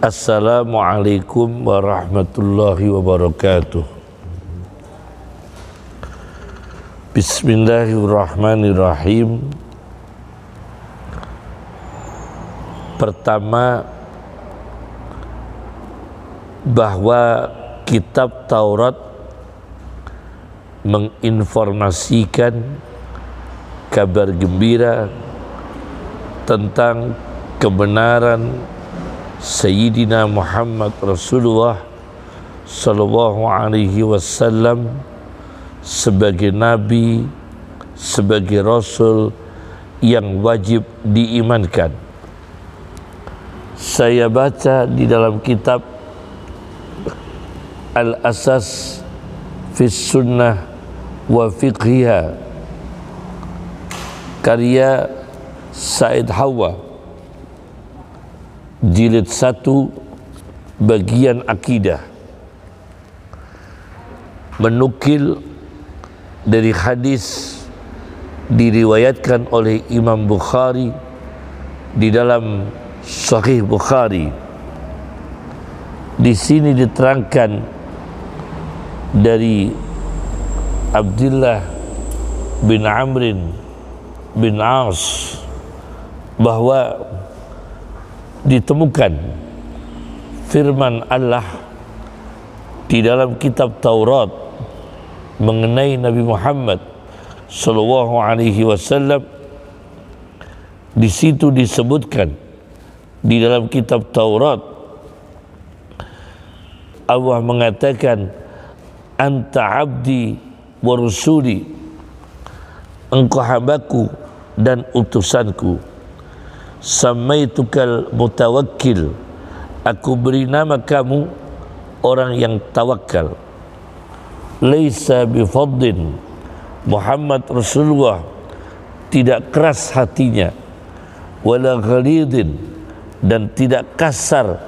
Assalamualaikum warahmatullahi wabarakatuh. Bismillahirrahmanirrahim. Pertama, bahwa kitab Taurat menginformasikan kabar gembira tentang kebenaran Sayyidina Muhammad Rasulullah sallallahu alaihi wasallam sebagai nabi, sebagai rasul yang wajib diimankan. Saya baca di dalam kitab Al-Asas fi Sunnah wa Fiqhiha karya Said Hawa, jilid 1, bagian akidah, menukil dari hadis diriwayatkan oleh Imam Bukhari di dalam Sahih Bukhari. Di sini diterangkan dari Abdullah bin Amr bin As bahwa ditemukan firman Allah di dalam kitab Taurat mengenai Nabi Muhammad sallallahu alaihi wasallam. Di situ disebutkan di dalam kitab Taurat, Allah mengatakan, anta abdi wa rusuli, engkau hambaku dan utusanku. Samaitukal mutawakkil, aku beri nama kamu orang yang tawakal. Laisa bifaddin, Muhammad Rasulullah tidak keras hatinya, wala ghalidin, dan tidak kasar,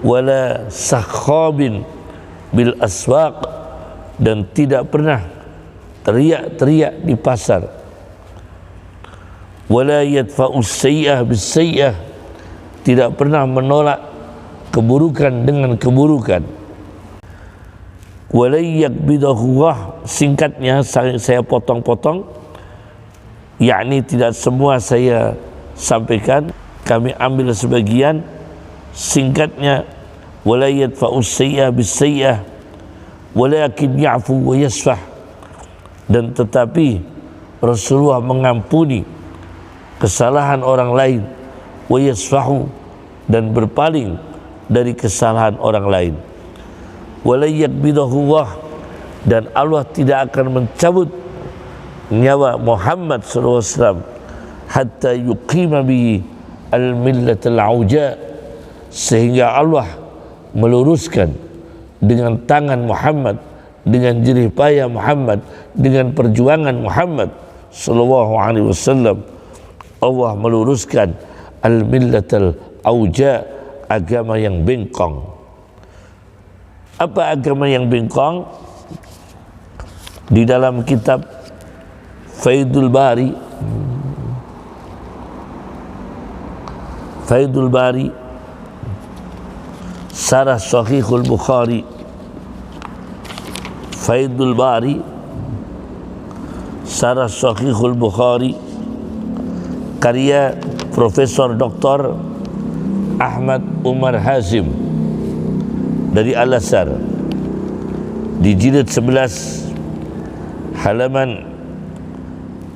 wala sakhabin bil aswaq, dan tidak pernah teriak-teriak di pasar. Wala yadfa'us sayyi'ah bis sayyi'ah, tidak pernah menolak keburukan dengan keburukan. Wala yakbidahullah, singkatnya saya potong-potong, yakni tidak semua saya sampaikan, kami ambil sebagian. Singkatnya, wala yadfa'us sayyi'ah bis sayyi'ah walakin ya'fu wa yasfah, dan tetapi Rasulullah mengampuni kesalahan orang lain, wa yasfahu, dan berpaling dari kesalahan orang lain. Wala yakbidahullah, dan Allah tidak akan mencabut nyawa Muhammad SAW hatta yuqima bihi al-millatal auja, sehingga Allah meluruskan dengan tangan Muhammad, dengan jerih payah Muhammad, dengan perjuangan Muhammad sallallahu alaihi wasallam, Allah meluruskan al-millatal auja, agama yang bengkong. Apa agama yang bengkong? Di dalam kitab Faidul Bari, Syarah Sahihul Bukhari, Faidul Bari, Syarah Sahihul Bukhari, karya Profesor Dr. Ahmad Umar Hazim dari Al-Azhar, di jilid 11 halaman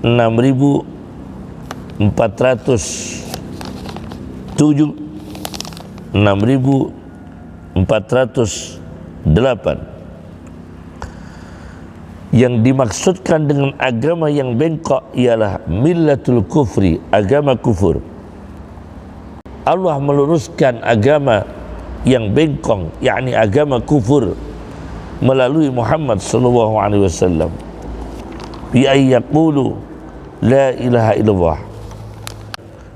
6407 6408. Yang dimaksudkan dengan agama yang bengkok ialah millatul kufri, agama kufur. Allah meluruskan agama yang bengkong, yakni agama kufur, melalui Muhammad sallallahu alaihi wasallam. Bi ayyaqulu la ilaha illallah,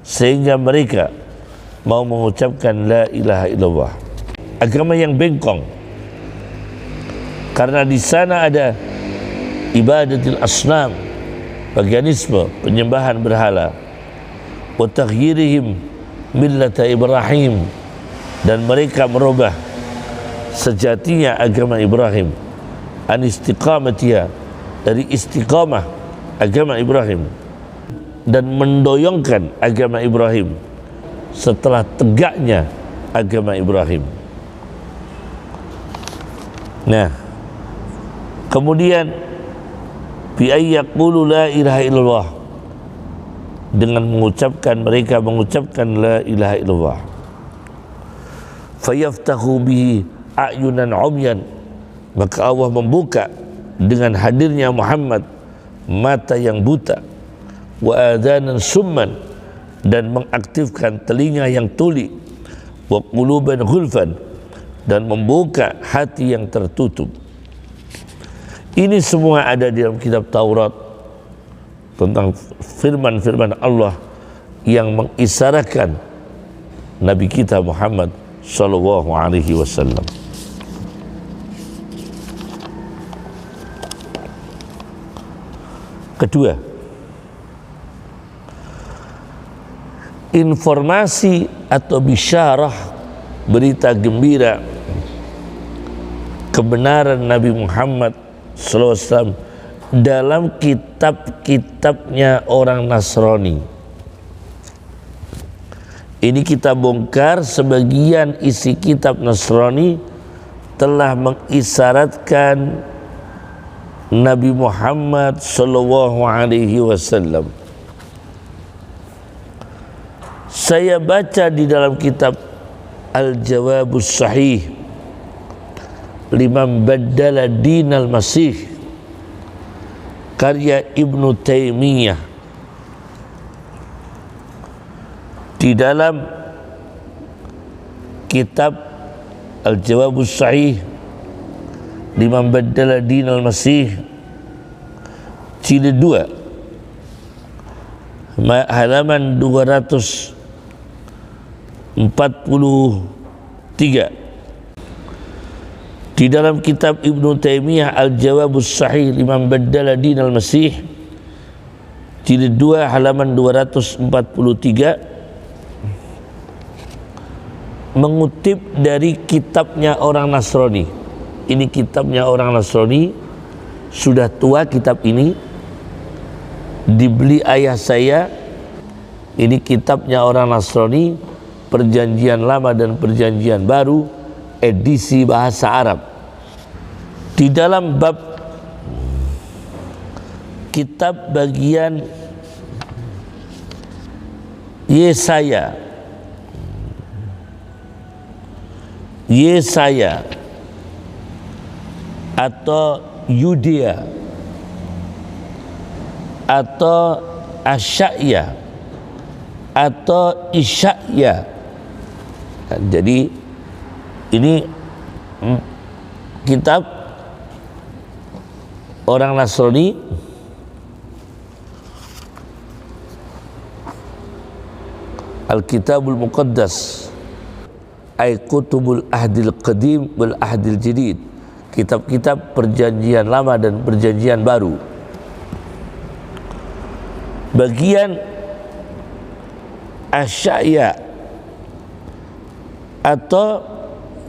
sehingga mereka mau mengucapkan la ilaha illallah. Agama yang bengkong karena di sana ada ibadatil asnam, paganisme, penyembahan berhala, wa taghyirihim millata Ibrahim, dan mereka merubah sejatinya agama Ibrahim, an istiqamatiha, dari istiqamah agama Ibrahim, dan mendoyongkan agama Ibrahim setelah tegaknya agama Ibrahim. Nah, kemudian bi ayyaqulu la ilaha illallah, dengan mereka mengucapkan la ilaha illallah. Fayaftahu bihi a'yunan umyan, maka Allah membuka dengan hadirnya Muhammad mata yang buta, wa adhanan summan, dan mengaktifkan telinga yang tuli, wa quluban ghulfan, dan membuka hati yang tertutup. Ini semua ada di dalam kitab Taurat tentang firman-firman Allah yang mengisyaratkan Nabi kita Muhammad sallallahu alaihi wasallam. Kedua, informasi atau bisyarah, berita gembira kebenaran Nabi Muhammad SAW dalam kitab-kitabnya orang Nasrani. Ini kita bongkar sebagian isi kitab Nasrani telah mengisyaratkan Nabi Muhammad sallallahu alaihi wasallam. Saya baca di dalam kitab Al-Jawabus Sahih liman baddala dinal masih, karya Ibnu Taimiyah. Di dalam kitab Al-Jawabus Sahih liman baddala dinal masih, jilid 2, halaman 243. Di dalam kitab Ibnu Taimiyah Al-Jawabus Sahih liman baddala dinal masih, jilid 2 halaman 243, mengutip dari kitabnya orang Nasrani. Ini kitabnya orang Nasrani, sudah tua kitab ini, dibeli ayah saya. Ini kitabnya orang Nasrani, Perjanjian Lama dan Perjanjian Baru, edisi bahasa Arab. Di dalam bab kitab bagian Yesaya atau Yudea atau Asya'ya atau Isya'ya. Jadi ini kitab orang Nasrani Al-Kitabul Muqaddas, ay kutubul ahdil qadim wal ahdil jadid, kitab-kitab perjanjian lama dan perjanjian baru. Bagian Asya'ya atau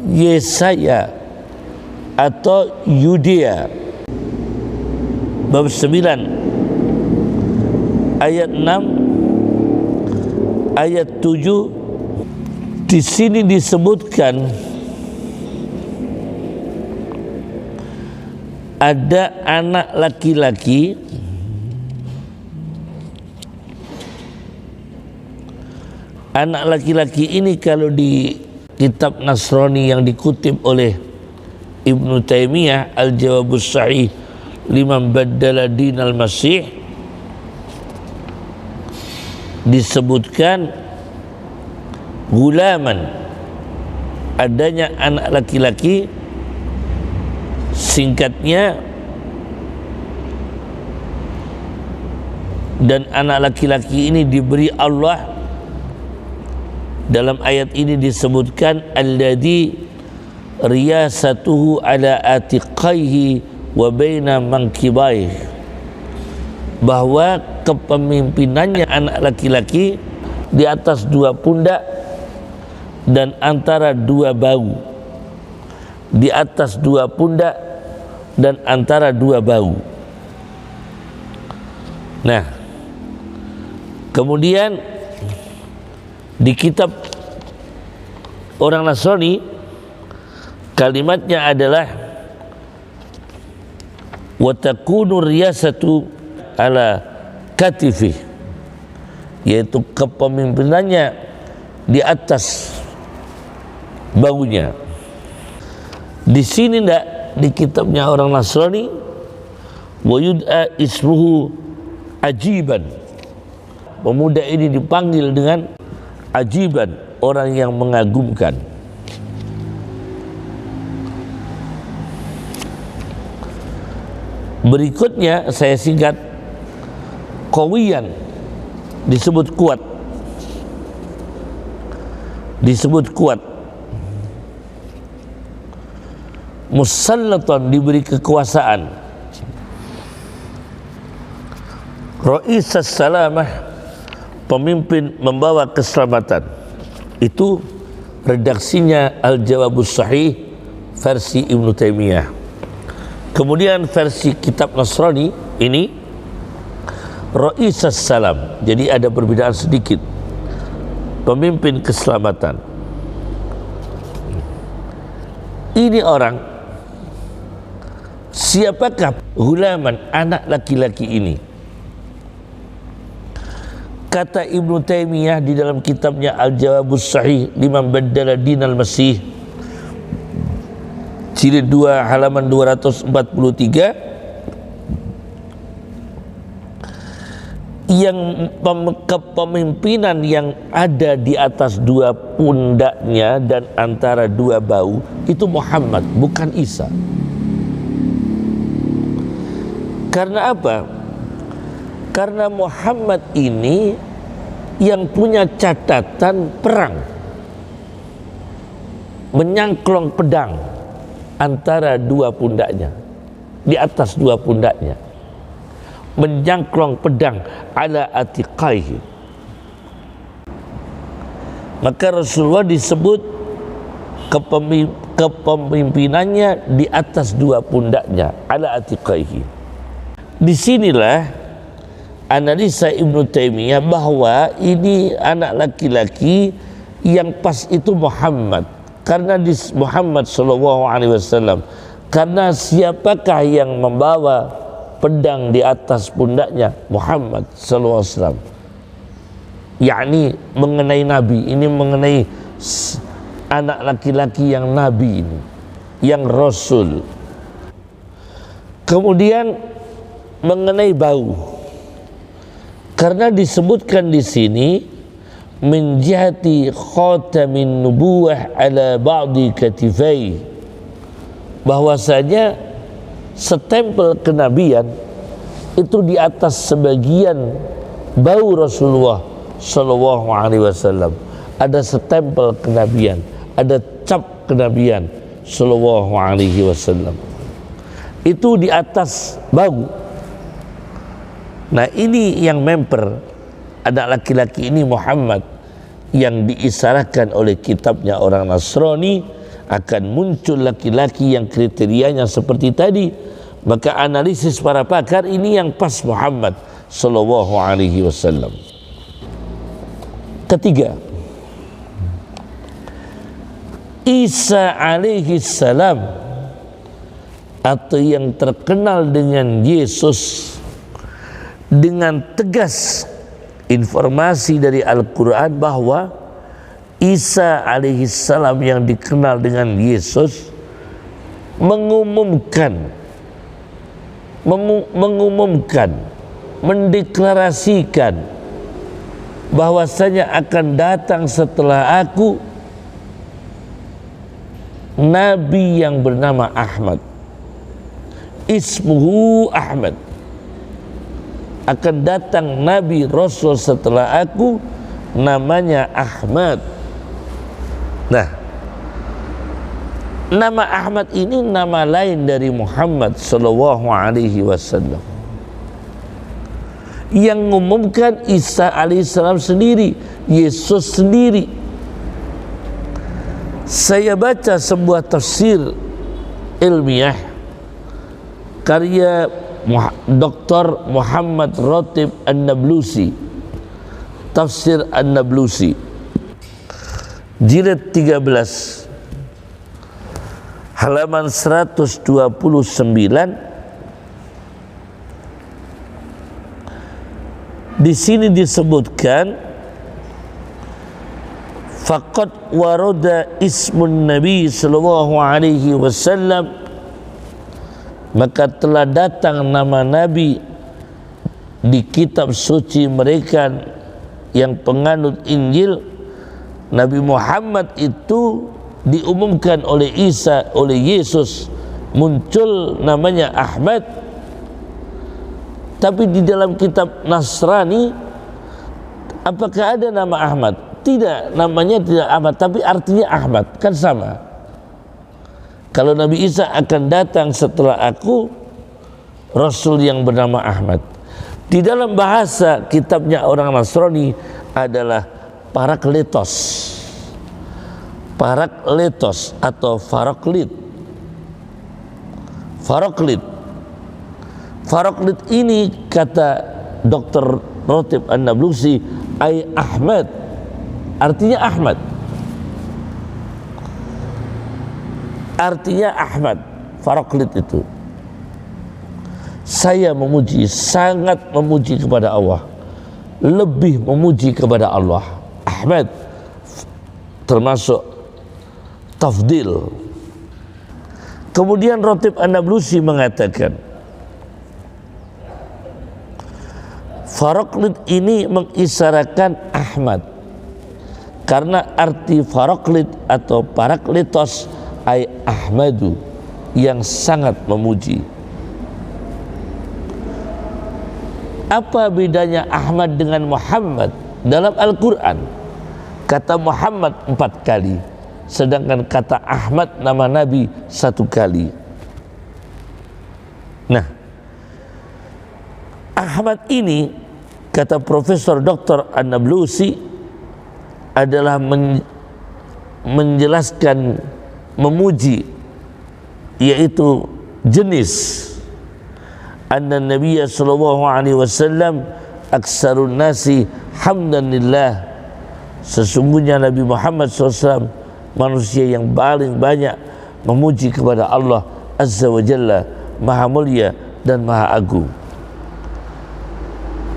Yesaya atau Yudea, bab 9 ayat 6 ayat 7. Di sini disebutkan ada anak laki-laki ini, kalau di kitab Nasrani yang dikutip oleh Ibnu Taimiyah Al-Jawabus Sahih liman baddala dinal masih, disebutkan gulaman, adanya anak laki-laki, singkatnya, dan anak laki-laki ini diberi Allah. Dalam ayat ini disebutkan alladzi riyasatuhu ala atiqaihi wa baina mankibaihi, bahwa kepemimpinannya anak laki-laki di atas dua pundak dan antara dua bahu, di atas dua pundak dan antara dua bahu. Nah, kemudian di kitab orang Nasrani kalimatnya adalah wa takunu riyasatu ala katifi, yaitu kepemimpinannya di atas bahunya. Di sini ndak, di kitabnya orang Nasrani wa yud'a ismuhu ajiban, pemuda ini dipanggil dengan ajiban, orang yang mengagumkan. Berikutnya saya singkat, qawiyan disebut kuat, disebut kuat. Musallatan diberi kekuasaan. Ra'isas salamah, pemimpin membawa keselamatan. Itu redaksinya Al-Jawabus Sahih versi Ibnu Taimiyah. Kemudian versi kitab Nasrani ini Ra'isas salam, jadi ada perbedaan sedikit. Pemimpin keselamatan. Ini orang, siapakah hulaman, anak laki-laki ini? Kata Ibnu Taimiyah di dalam kitabnya Al-Jawabus Sahih liman baddala dinal Masih, jilid 2 halaman 243, yang kepemimpinan yang ada di atas dua pundaknya dan antara dua bahu itu Muhammad, bukan Isa. Karena apa? Karena Muhammad ini yang punya catatan perang, menyangklong pedang antara dua pundaknya, di atas dua pundaknya, menyangklong pedang ala atiqaihi. Maka Rasulullah disebut kepemimpinannya di atas dua pundaknya, ala atiqaihi. Disinilah analisa Ibnu Taimiyah bahwa ini anak laki-laki yang pas itu Muhammad, karena di Muhammad SAW. Karena siapakah yang membawa pedang di atas pundaknya? Muhammad SAW. Yakni mengenai Nabi, ini mengenai anak laki-laki yang Nabi ini, yang Rasul. Kemudian mengenai bau, karena disebutkan di sini min jihati khatamin nubuwah ala ba'di katifai, bahwasanya stempel kenabian itu di atas sebagian bau Rasulullah sallallahu alaihi wasallam. Ada stempel kenabian, ada cap kenabian sallallahu alaihi wasallam. Itu di atas bau. Nah, ini yang memper anak laki-laki ini Muhammad, yang diisyaratkan oleh kitabnya orang Nasrani akan muncul laki-laki yang kriterianya seperti tadi. Maka analisis para pakar ini yang pas Muhammad sallallahu alaihi wasallam. Ketiga, Isa alaihi salam, atau yang terkenal dengan Yesus, dengan tegas informasi dari Al-Quran bahwa Isa alaihi salam yang dikenal dengan Yesus mengumumkan, mendeklarasikan bahwasanya akan datang setelah aku Nabi yang bernama Ahmad, ismuhu Ahmad. Akan datang Nabi Rasul setelah aku, namanya Ahmad. Nah, nama Ahmad ini nama lain dari Muhammad sallallahu alaihi wasallam. Yang mengumumkan Isa alaihissalam sendiri, Yesus sendiri. Saya baca sebuah tafsir ilmiah karya Dr. Muhammad Ratib An-Nablusi, Tafsir An-Nablusi, jilid 13 halaman 129. Di sini disebutkan faqad warada ismun Nabi sallallahu alaihi wasallam, maka telah datang nama Nabi di kitab suci mereka yang penganut Injil. Nabi Muhammad itu diumumkan oleh Isa, oleh Yesus, muncul namanya Ahmad. Tapi di dalam kitab Nasrani, apakah ada nama Ahmad? Tidak, namanya tidak Ahmad, tapi artinya Ahmad, kan sama. Kalau Nabi Isa akan datang setelah aku, Rasul yang bernama Ahmad. Di dalam bahasa kitabnya orang Nasrani adalah Parakletos. Parakletos atau Faraklit. Faraklit. Faraklit ini kata Dr. Ratib An-Nablusi ay Ahmad, artinya Ahmad. Artinya Ahmad, Faraklit itu. Saya memuji, sangat memuji kepada Allah, lebih memuji kepada Allah. Ahmad termasuk tafdil. Kemudian Ratib An-Nablusi mengatakan Faraklit ini mengisyaratkan Ahmad karena arti Faraklit atau Parakletos ay Ahmadu, yang sangat memuji. Apa bedanya Ahmad dengan Muhammad? Dalam Al-Quran kata Muhammad 4 kali, sedangkan kata Ahmad nama Nabi 1 kali. Nah, Ahmad ini kata Profesor Dr. An-Nablusi adalah menjelaskan memuji, yaitu jenis anna Nabiya sallallahu alaihi wasallam aksarun nasi hamdan lillah, sesungguhnya Nabi Muhammad SAW manusia yang paling banyak memuji kepada Allah Azza wa Jalla, Maha Mulia dan Maha Agung.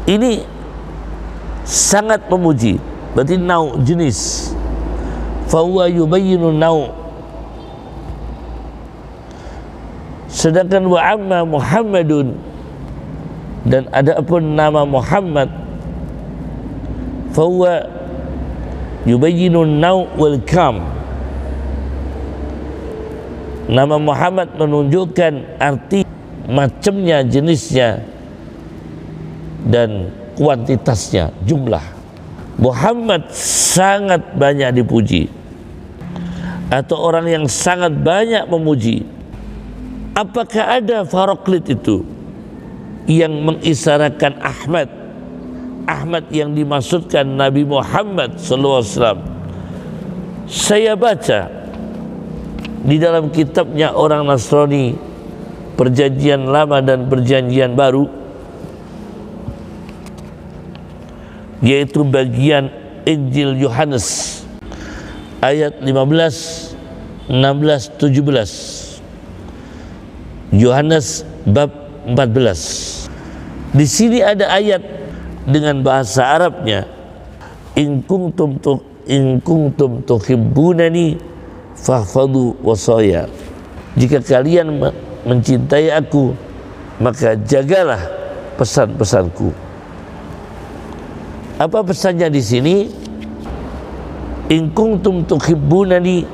Ini sangat memuji, berarti nau jenis. Fahuwa yubayyinu nau. Sedangkan wa amma Muhammadun, dan adapun nama Muhammad, fahuwa yubayyinu nau wal kam. Nama Muhammad menunjukkan arti macamnya, jenisnya dan kuantitasnya, jumlah. Muhammad sangat banyak dipuji, atau orang yang sangat banyak memuji. Apakah ada Faraklit itu yang mengisyaratkan Ahmad? Ahmad yang dimaksudkan Nabi Muhammad SAW. Saya baca di dalam kitabnya orang Nasrani, Perjanjian Lama dan Perjanjian Baru, yaitu bagian Injil Yohanes ayat 15, 16, 17. Yohanes bab 14. Di sini ada ayat dengan bahasa Arabnya, in kuntum tuhibbunani fahfadhu wasaya. Jika kalian mencintai aku, maka jagalah pesan-pesanku. Apa pesannya di sini? In kuntum tuhibbunani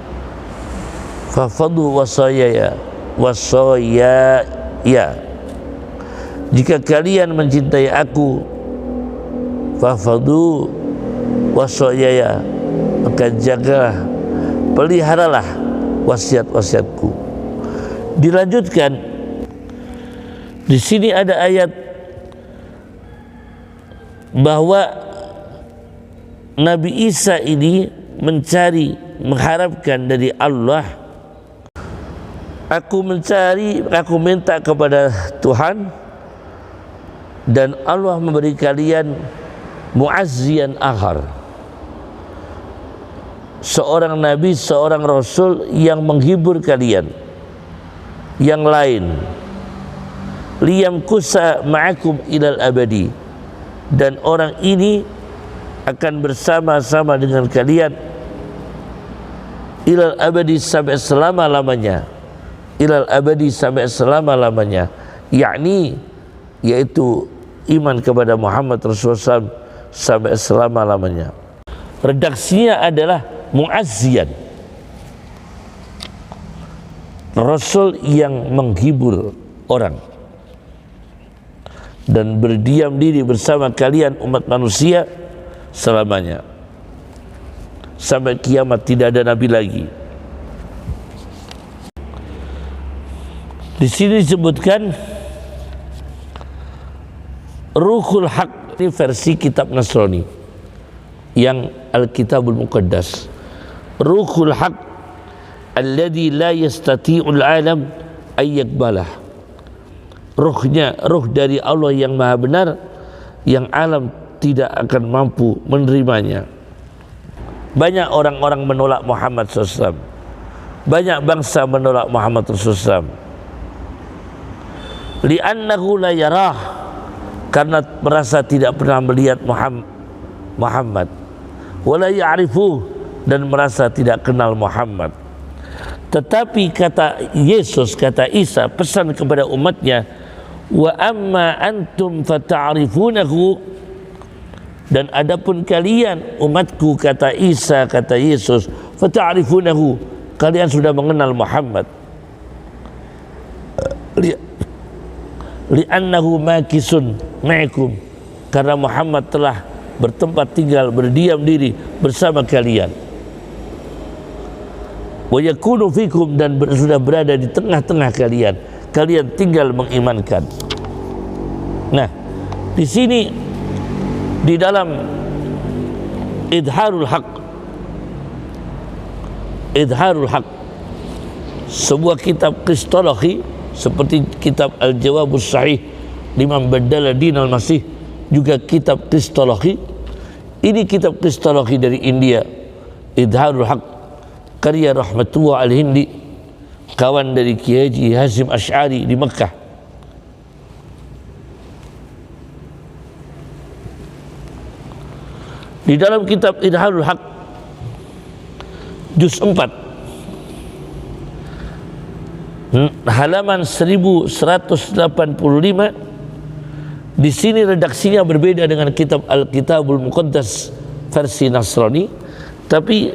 fahfadhu wasaya. Wasaya, ya, jika kalian mencintai aku, fahfadhu wasaya, maka jagalah, peliharalah wasiat-wasiatku. Dilanjutkan, di sini ada ayat bahwa Nabi Isa ini mencari mengharapkan dari Allah, aku minta kepada Tuhan, dan Allah memberi kalian muazziyan akhar, seorang nabi, seorang rasul yang menghibur kalian yang lain, liyamkusa ma'akum ilal abadi, dan orang ini akan bersama-sama dengan kalian ilal abadi, sampai selama-lamanya, ilal abadi, sampai selama-lamanya, yaitu iman kepada Muhammad Rasulullah SAW sampai selama-lamanya. Redaksinya adalah muazziyan, Rasul yang menghibur orang dan berdiam diri bersama kalian umat manusia selamanya, sampai kiamat tidak ada nabi lagi. Di sini disebutkan Ruhul Haq, ini versi kitab Nasrani yang Al-Kitabul Muqaddas. Ruhul Haq alladhi la yastati'ul alam ayyakbalah, ruh dari Allah yang maha benar, yang alam tidak akan mampu menerimanya. Banyak orang-orang menolak Muhammad SAW, banyak bangsa menolak Muhammad Rasulullah SAW, li'annahu la yarah, karena merasa tidak pernah melihat Muhammad, wala ya'rifuh, dan merasa tidak kenal Muhammad. Tetapi kata Yesus, kata Isa, pesan kepada umatnya, wa amma antum fata'rifunahu, dan adapun kalian umatku, kata Isa, kata Yesus, fata'rifunahu, kalian sudah mengenal Muhammad, li'annahu makisun ma'ikum, karena Muhammad telah bertempat tinggal, berdiam diri bersama kalian, wa yakunu fikum, dan sudah berada di tengah-tengah kalian, kalian tinggal mengimankan. Nah, di sini di dalam Idharul Haq, sebuah kitab kristologi seperti kitab Al-Jawabus Sahih liman baddala dinal masih, juga kitab kristologi. Ini kitab kristologi dari India, Idharul Haq, karya Rahmatullah Al-Hindi, kawan dari Kiai Haji Hashim Asy'ari di Mekah. Di dalam kitab Idharul Haq juz 4 halaman 1185, di sini redaksinya berbeda dengan kitab Al-Kitabul Muqaddas versi Nasrani, tapi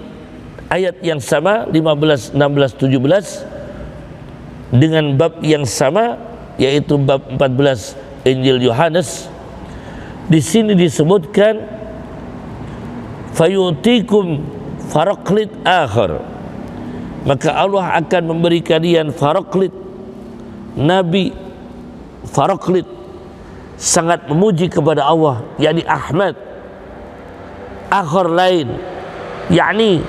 ayat yang sama 15, 16, 17 dengan bab yang sama, yaitu bab 14 Injil Yohanes. Di sini disebutkan fayutikum faraklit akhar, maka Allah akan memberi kalian faraklit, Nabi faraklit, sangat memuji kepada Allah, yakni Ahmad, akhar lain, yakni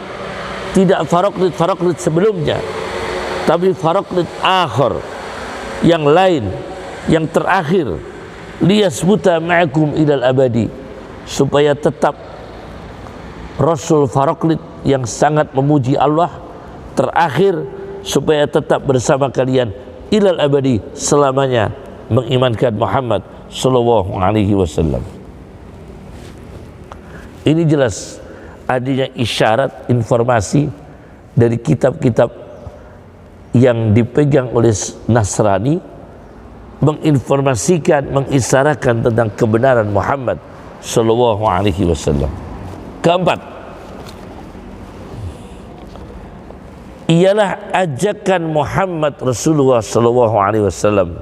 tidak faraklit sebelumnya, tapi faraklit akhar, yang lain, yang terakhir, liyasbuta ma'akum ilal abadi, supaya tetap Rasul faraklit yang sangat memuji Allah terakhir, supaya tetap bersama kalian ilal abadi, selamanya mengimankan Muhammad sallallahu alaihi wasallam. Ini jelas adanya isyarat, informasi dari kitab-kitab yang dipegang oleh Nasrani, menginformasikan, mengisyaratkan tentang kebenaran Muhammad sallallahu alaihi wasallam. Keempat, ialah ajakan Muhammad Rasulullah sallallahu alaihi wasallam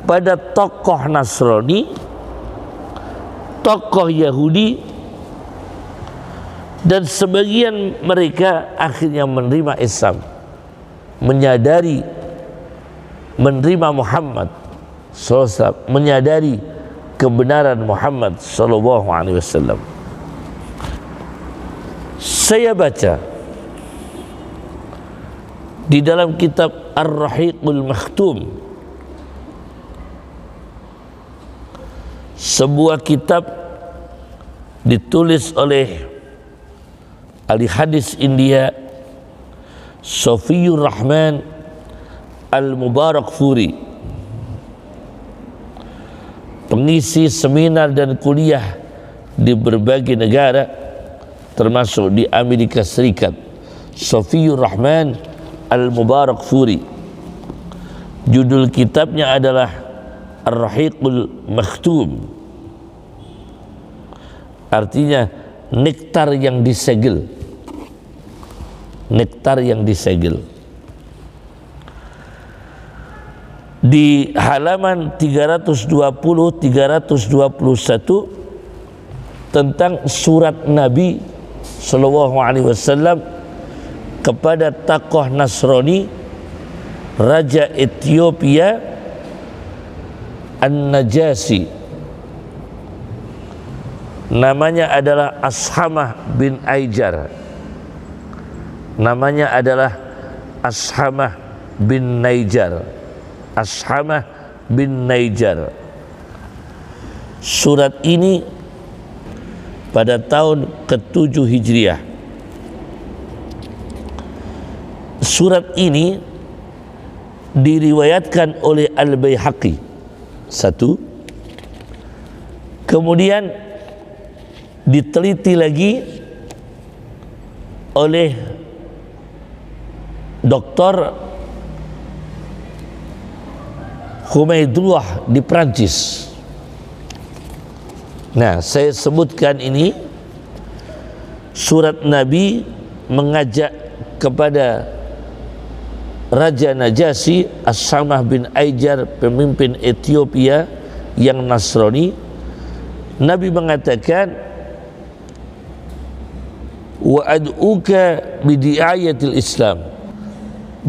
pada tokoh Nasrani, tokoh Yahudi, dan sebagian mereka akhirnya menerima Islam, menyadari, menerima Muhammad sallallahu alaihi wasallam, menyadari kebenaran Muhammad sallallahu alaihi wasallam. Saya baca di dalam kitab Ar-Rahiqul Makhtum, sebuah kitab ditulis oleh ahli hadis India Sofiyur Rahman Al-Mubarakfuri, pengisi seminar dan kuliah di berbagai negara termasuk di Amerika Serikat. Sofiyur Rahman Al-Mubarakfuri, judul kitabnya adalah Ar-Rahiqul Makhtum, artinya nektar yang disegel. Nektar yang disegel. Di halaman 320-321 tentang surat Nabi Sallallahu Alaihi Wasallam kepada tokoh Nasrani, Raja Ethiopia An-Najasi, namanya adalah Ashamah bin Aijar. Namanya adalah Ashamah bin Naijar. Ashamah bin Naijar. Surat ini pada tahun ke-7 Hijriah. Surat ini diriwayatkan oleh Al-Baihaqi, satu. Kemudian diteliti lagi oleh Dr. Humaydullah di Prancis. Nah, saya sebutkan ini, surat Nabi mengajak kepada Raja Najasi Ashamah bin Aijar, pemimpin Ethiopia yang Nasrani. Nabi mengatakan, wa ad'uka bidi'ayatil Islam,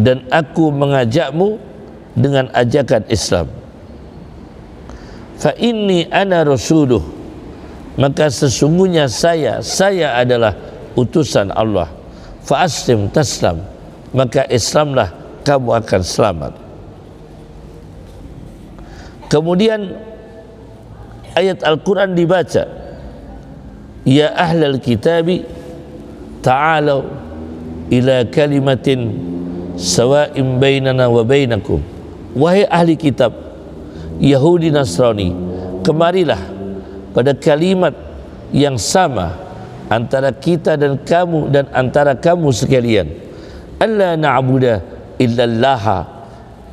dan aku mengajakmu dengan ajakan Islam. Fa inni ana rasuluh, maka sesungguhnya saya adalah utusan Allah. Fa aslim taslam, maka Islamlah kamu akan selamat. Kemudian ayat Al-Quran dibaca, ya ahlal kitabi ta'alau ila kalimatin sawa'im bainana wa bainakum. Wahai ahli kitab Yahudi Nasrani, kemarilah pada kalimat yang sama antara kita dan kamu dan antara kamu sekalian. Alla na'budu illallaha,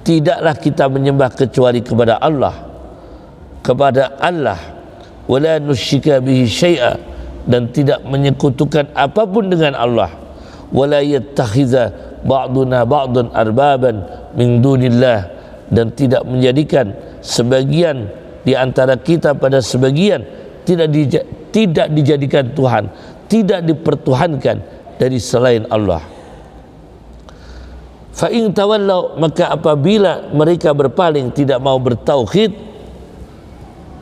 tidaklah kita menyembah kecuali kepada Allah, wala nusyrika bihi syai'a, dan tidak menyekutukan apapun dengan Allah, wala yattakhidha ba'duna ba'dun arbaban min dunillah, dan tidak menjadikan sebagian di antara kita pada sebagian, tidak dijadikan Tuhan, tidak dipertuhankan dari selain Allah. Fa in tawallau, maka apabila mereka berpaling tidak mau bertauhid,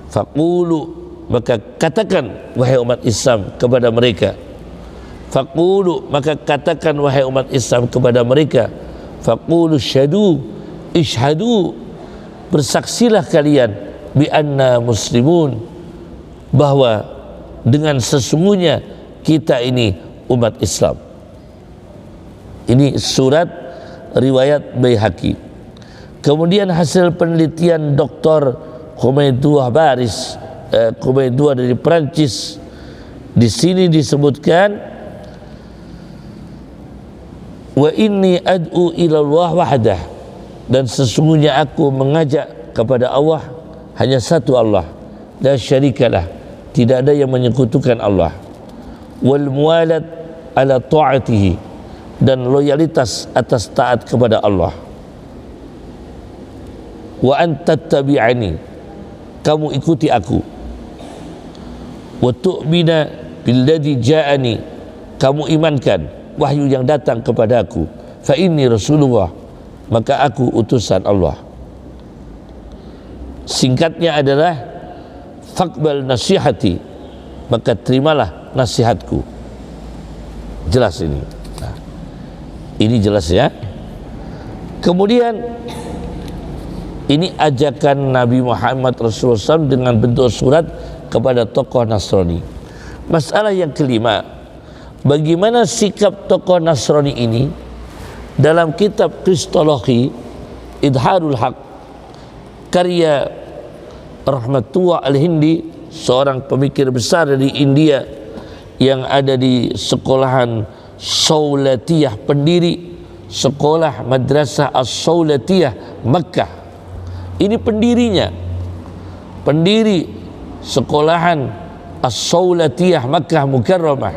faqulu, maka katakan wahai umat Islam kepada mereka, faqulu, maka katakan wahai umat Islam kepada mereka, faqulu ishhadu, bersaksilah kalian, bi anna muslimun, bahwa dengan sesungguhnya kita ini umat Islam. Ini surat riwayat Baihaqi. Kemudian hasil penelitian Dr. Humaydullah dari Prancis, di sini disebutkan, wa inni ad'u ilallah wahdah, dan sesungguhnya aku mengajak kepada Allah, hanya satu Allah, la syarikalah, tidak ada yang menyekutukan Allah, wal muwalat ala ta'atihi, dan loyalitas atas taat kepada Allah, wa antattabi'ani, kamu ikuti aku, wa tu'mina billadzi ja'ani, kamu imankan wahyu yang datang kepada aku, fa inni Rasulullah, maka aku utusan Allah. Singkatnya adalah faqbal nasihati, maka terimalah nasihatku. jelas ini. Nah, ini jelas ya. Kemudian ini ajakan Nabi Muhammad Rasulullah SAW dengan bentuk surat kepada tokoh Nasrani. Masalah yang kelima, bagaimana sikap tokoh Nasrani ini dalam kitab Kristologi Idharul Haq karya Rahmatullah Al-Hindi, seorang pemikir besar dari India yang ada di sekolahan Saulatiyah, pendiri sekolah Madrasah As-Saulatiyah Makkah. Ini pendirinya, pendiri sekolahan As-Saulatiyah Makkah Mukarramah,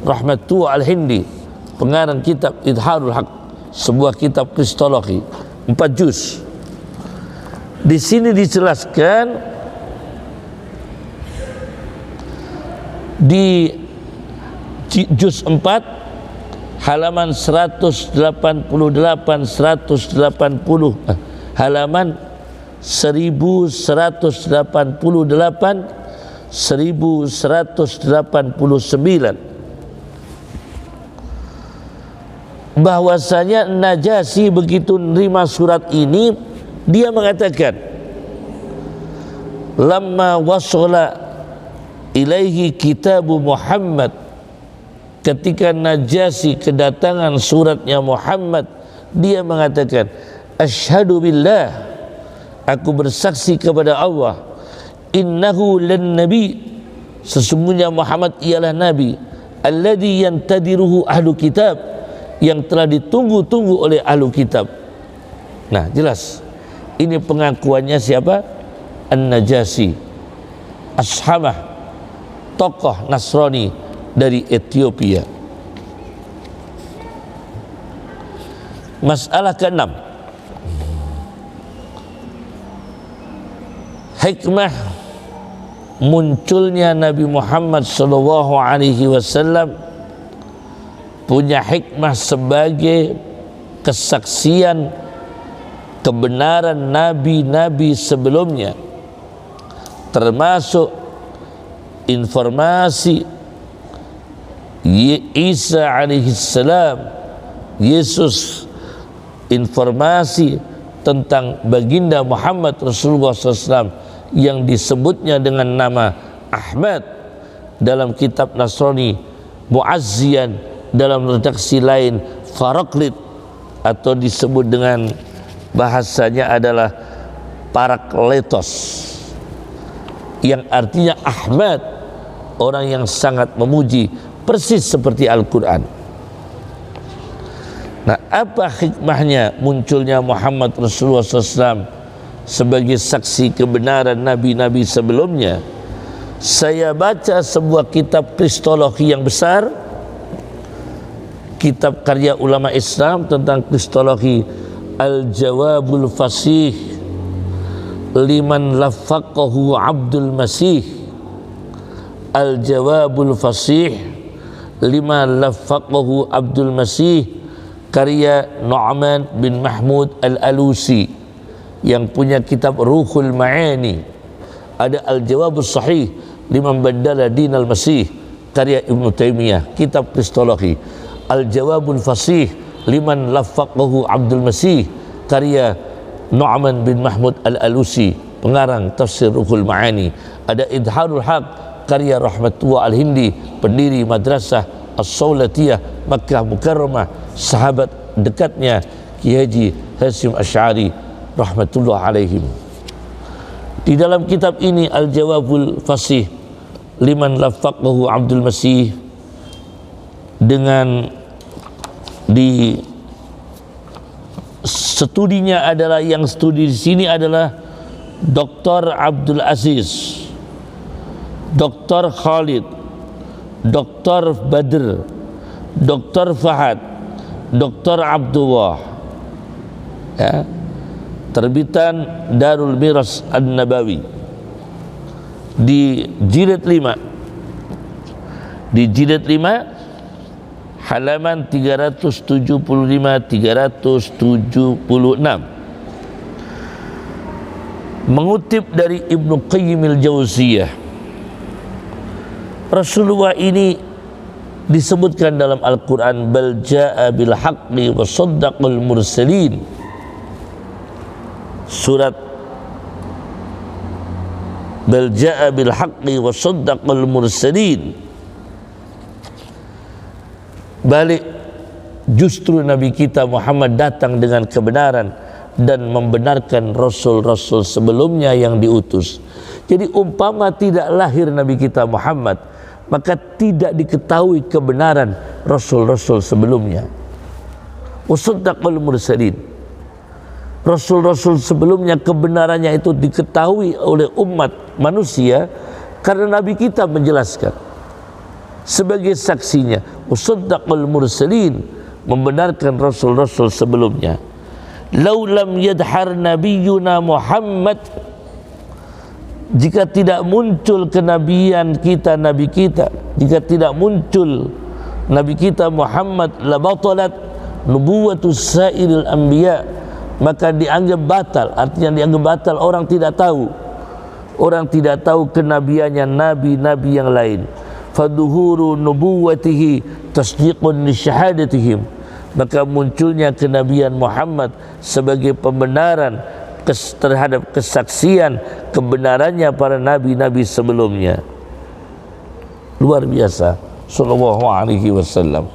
Rahmatullah Al-Hindi, pengarang kitab Idharul Haq, sebuah kitab kristologi 4 juz. Di sini dijelaskan di juz 4 halaman 188 halaman 1188 1189 bahwasanya Najasyi begitu menerima surat ini, dia mengatakan, lamma wasala ilaihi kitabu Muhammad, ketika Najasyi kedatangan suratnya Muhammad, dia mengatakan, asyhadu billah, aku bersaksi kepada Allah, innahu lan nabi, sesungguhnya Muhammad ialah nabi, alladzi yantadiruhu ahlu kitab, yang telah ditunggu-tunggu oleh ahlu kitab. Nah, jelas ini pengakuannya siapa? An-Najasyi Ashamah, tokoh Nasrani dari Ethiopia. Masalah ke-6, hikmah munculnya Nabi Muhammad SAW punya hikmah sebagai kesaksian kebenaran nabi-nabi sebelumnya, termasuk informasi Isa alaihissalam, Yesus, informasi tentang baginda Muhammad Rasulullah SAW yang disebutnya dengan nama Ahmad dalam kitab Nasrani Muazziyan, dalam redaksi lain Faraklit, atau disebut dengan bahasanya adalah Parakletos, yang artinya Ahmad, orang yang sangat memuji, persis seperti Al-Quran. Nah, apa hikmahnya munculnya Muhammad Rasulullah SAW sebagai saksi kebenaran nabi-nabi sebelumnya? Saya baca sebuah kitab kristologi yang besar, kitab karya ulama Islam tentang kristologi, Al-Jawabul Fasih liman lafaqahu Abdul Masih, Al-Jawabul Fasih liman lafaqahu Abdul Masih, karya Nu'man bin Mahmud Al-Alusi yang punya kitab Ruhul Ma'ani. Ada Al-Jawabul Sahih liman badala dinal Masih, karya Ibnu Taimiyah, kitab kristologi. Al-Jawabul Fasih liman lafaqahu Abdul Masih, karya Nu'man bin Mahmud Al-Alusi, pengarang tafsir Ruhul Ma'ani. Ada Idharul Haq, karya Rahmatullah Al-Hindi, pendiri Madrasah As-Saulatiyah Makkah Mukarramah, sahabat dekatnya Ki Haji Hasyim Asy'ari rahmatullah alaihim. Di dalam kitab ini Al-Jawabul Fasih liman lafaqahu Abdul Masih, dengan di studinya adalah, yang studi di sini adalah Dr. Abdul Aziz, Dr. Khalid, Dr. Badr, Dr. Fahad, Dr. Abdullah, ya, terbitan Darul Miras An-Nabawi, di jilid 5, di jilid 5 halaman 375 376, mengutip dari Ibnu Qayyim al-Jauziyah, Rasulullah ini disebutkan dalam Al-Quran, bal jaa bil haqqi wa saddaqal mursalin. Surat bal jaa bil haqqi wa saddaqal mursalin. Balik, justru Nabi kita Muhammad datang dengan kebenaran dan membenarkan rasul-rasul sebelumnya yang diutus. Jadi umpama tidak lahir Nabi kita Muhammad, maka tidak diketahui kebenaran rasul-rasul sebelumnya. Wasaddaqal mursalin. Rasul-rasul sebelumnya kebenarannya itu diketahui oleh umat manusia karena Nabi kita menjelaskan sebagai saksinya. Wasaddaqal mursalin, membenarkan rasul-rasul sebelumnya. Lau lam yadhar nabiyyuna Muhammad, jika tidak muncul kenabian kita, nabi kita, jika tidak muncul nabi kita Muhammad, la batalat nubuwwatus sairil anbiya, maka dianggap batal. Artinya dianggap batal, orang tidak tahu, orang tidak tahu kenabiannya nabi-nabi yang lain. Faduhuru nubuwwatihi tasdiqun li syahadatihim, maka munculnya kenabian Muhammad sebagai pembenaran terhadap kesaksian kebenarannya para nabi-nabi sebelumnya. Luar biasa sallallahu alaihi wasallam.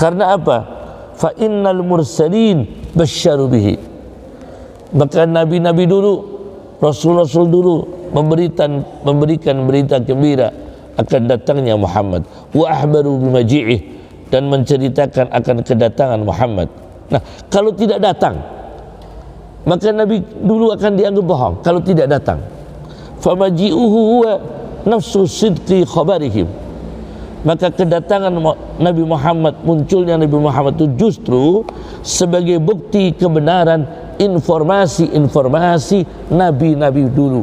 Karena apa? Fa innal mursalin basyaru bihi, maka nabi-nabi dulu, rasul-rasul dulu memberikan berita gembira akan datangnya Muhammad. Wa ahbaru bimaji'ih, dan menceritakan akan kedatangan Muhammad. Nah, kalau tidak datang, maka Nabi dulu akan dianggap bohong kalau tidak datang. Famaji'uhu huwa nafsu sidqi khabarihim, maka kedatangan Nabi Muhammad, munculnya Nabi Muhammad itu justru sebagai bukti kebenaran informasi-informasi nabi-nabi dulu,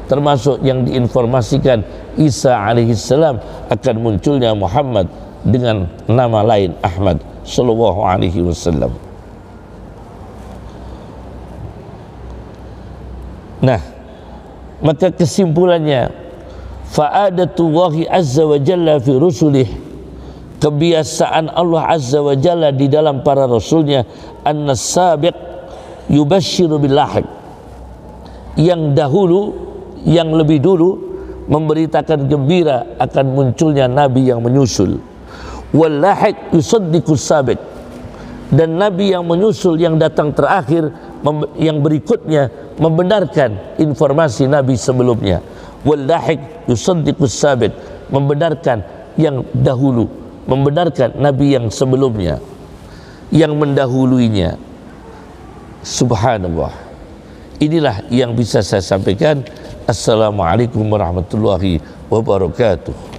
termasuk yang diinformasikan Isa alaihissalam akan munculnya Muhammad dengan nama lain Ahmad sallallahu alaihi wasallam. Nah, maka kesimpulannya, fa'adatullahi azza wa jalla fi rusulih, kebiasaan Allah azza wa jalla di dalam para rasulnya, annas sabiq yubashiru bil lahiq, yang dahulu, yang lebih dulu memberitakan gembira akan munculnya nabi yang menyusul. Wal lahiq yusaddiqus sabiq, dan nabi yang menyusul, yang datang terakhir, yang berikutnya membenarkan informasi nabi sebelumnya. Wal lahiq yusaddiqus sabiq, membenarkan yang dahulu, membenarkan nabi yang sebelumnya, yang mendahuluinya. Subhanallah. Inilah yang bisa saya sampaikan. Assalamualaikum warahmatullahi wabarakatuh.